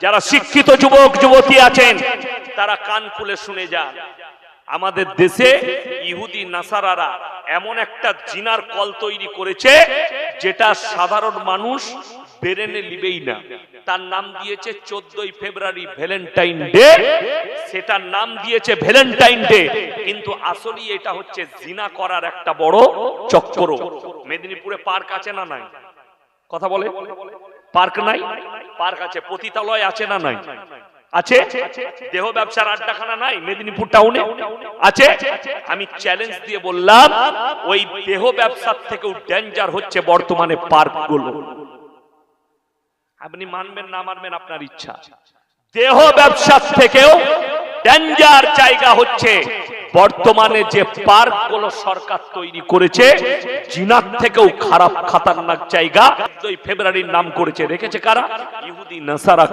যারা শিক্ষিত যুবক যুবতী আছেন তারা কান খুলে শুনে যান। আমাদের দেশে ইহুদি নাসারারা এমন একটা জিনার কল তৈরি করেছে যেটা সাধারণ মানুষ বেরেনে লিবেই না। তার নাম দিয়েছে 14ই ফেব্রুয়ারি ভ্যালেন্টাইন ডে। সেটার নাম দিয়েছে ভ্যালেন্টাইন ডে, কিন্তু আসলে এটা হচ্ছে জিনা করার একটা বড় চক্র। মেদিনীপুরে পার্ক আছে না নাই? কথা বলে। পার্ক নাই? পার্ক আছে। পতিতালয় আছে না নাই? আছে। দেহ ব্যবসার আড্ডাখানা নাই মেদিনীপুর টাউনে? আছে। আমি চ্যালেঞ্জ দিয়ে বললাম ওই দেহ ব্যবসার থেকেও ডেঞ্জার হচ্ছে বর্তমানে পার্কগুলো। আপনি মানবেন না মানবেন আপনার ইচ্ছা। দেহ ব্যবসার থেকেও ডেঞ্জার জায়গা হচ্ছে বর্তমানে যে পার্কগুলো সরকার তৈরি করেছে, জিনার থেকেও খারাপ খাতারনাক জায়গা। 14 ফেব্রুয়ারির নাম করেছে, রেখেছে কারা? ইহুদি নাসারা।